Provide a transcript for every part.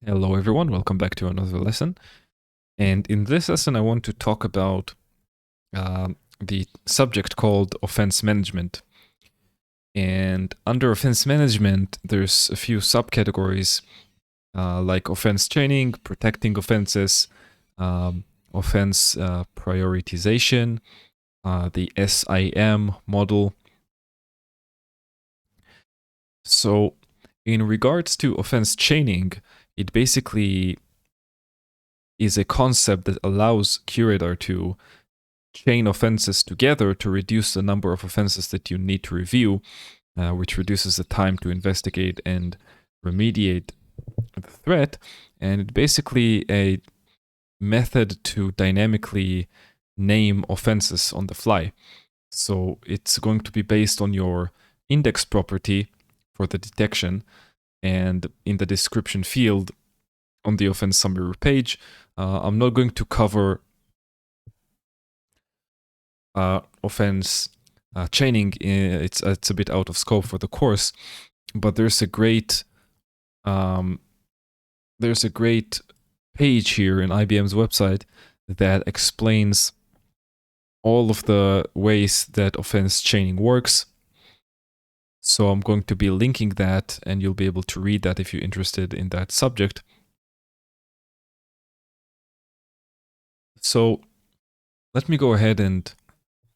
Hello everyone, welcome back to another lesson. And in this lesson I want to talk about the subject called offense management. And under offense management there's a few subcategories like offense training, protecting offenses, offense prioritization, the SIM model. So in regards to offense chaining, it basically is a concept that allows Curator to chain offenses together to reduce the number of offenses that you need to review, which reduces the time to investigate and remediate the threat. And it's basically a method to dynamically name offenses on the fly. So it's going to be based on your index property for the detection, and in the description field on the offense summary page, I'm not going to cover offense chaining. It's a bit out of scope for the course, but there's a great page here in IBM's website that explains all of the ways that offense chaining works. So I'm going to be linking that, and you'll be able to read that if you're interested in that subject. So let me go ahead and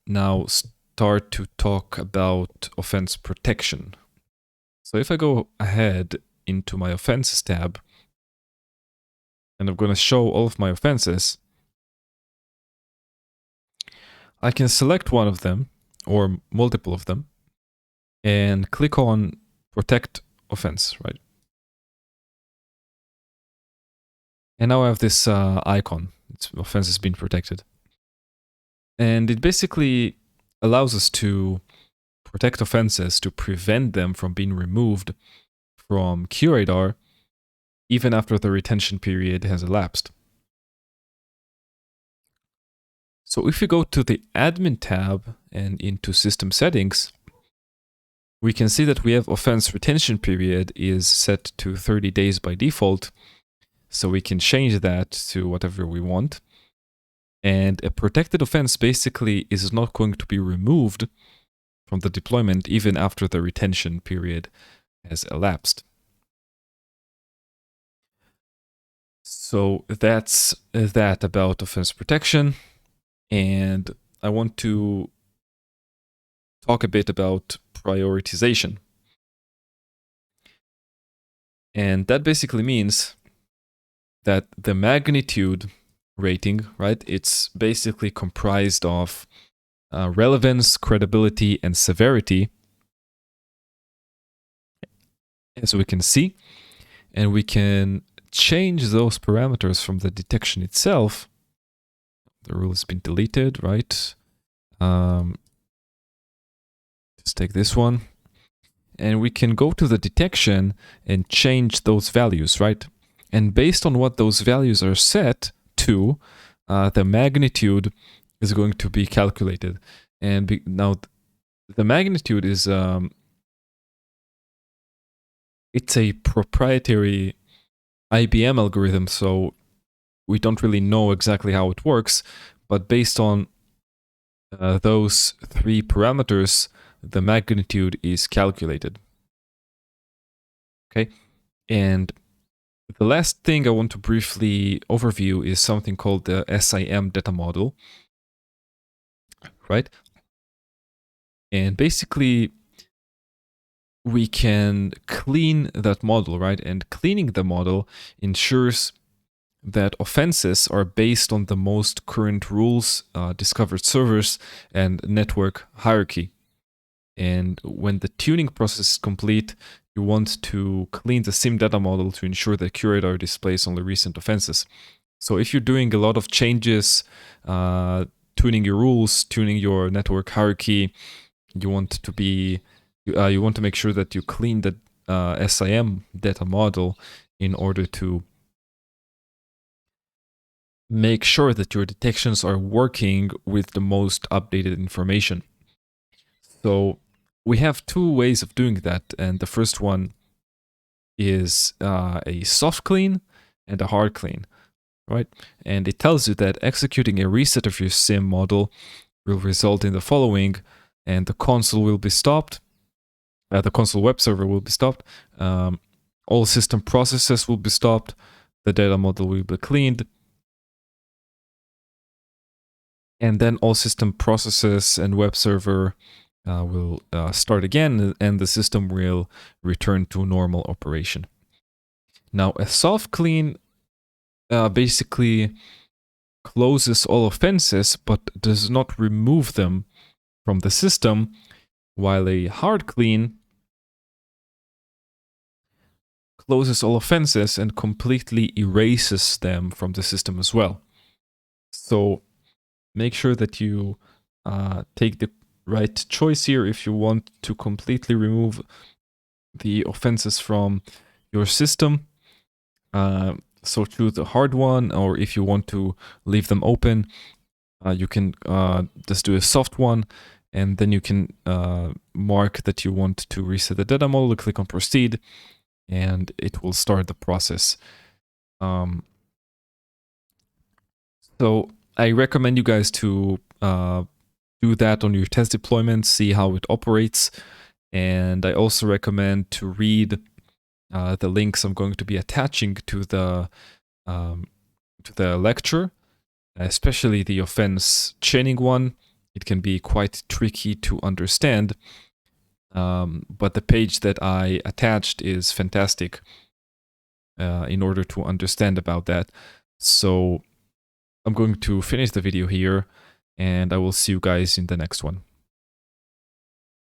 now start to talk about offense protection. So if I go ahead into my offenses tab, and I'm going to show all of my offenses, I can select one of them or multiple of them and click on protect offense, right? And now I have this icon. Offense has been protected. And it basically allows us to protect offenses to prevent them from being removed from QRadar even after the retention period has elapsed. So if we go to the admin tab and into system settings, we can see that we have offense retention period is set to 30 days by default. So we can change that to whatever we want. And a protected offense basically is not going to be removed from the deployment even after the retention period has elapsed. So that's that about offense protection. And I want to talk a bit about prioritization. And that basically means that the magnitude rating, right, it's basically comprised of relevance, credibility, and severity, as we can see. And we can change those parameters from the detection itself. The rule has been deleted, right? Just take this one. And we can go to the detection and change those values, right? And based on what those values are set to, the magnitude is going to be calculated. And now the magnitude is, it's a proprietary IBM algorithm, so we don't really know exactly how it works, but based on those three parameters, the magnitude is calculated. Okay, and the last thing I want to briefly overview is something called the SIM data model, right? And basically, we can clean that model, right? And cleaning the model ensures that offenses are based on the most current rules, discovered servers, and network hierarchy. And when the tuning process is complete, you want to clean the SIM data model to ensure that QRadar displays only recent offenses. So if you're doing a lot of changes, tuning your rules, tuning your network hierarchy, you want to make sure that you clean the SIM data model in order to make sure that your detections are working with the most updated information. So we have two ways of doing that, and the first one is a soft clean, and a hard clean, right? And it tells you that executing a reset of your SIM model will result in the following, and the console will be stopped. The console web server will be stopped. All system processes will be stopped. The data model will be cleaned. And then all system processes and web server will start again, and the system will return to normal operation. Now, a soft clean basically closes all offenses, but does not remove them from the system, while a hard clean closes all offenses and completely erases them from the system as well. So make sure that you take the right choice here if you want to completely remove the offenses from your system. So choose a hard one, or if you want to leave them open, you can just do a soft one, and then you can mark that you want to reset the data model, click on proceed, and it will start the process. So I recommend you guys to do that on your test deployment, see how it operates. And I also recommend to read the links I'm going to be attaching to the lecture, especially the offense chaining one. It can be quite tricky to understand, but the page that I attached is fantastic in order to understand about that. So I'm going to finish the video here, and I will see you guys in the next one.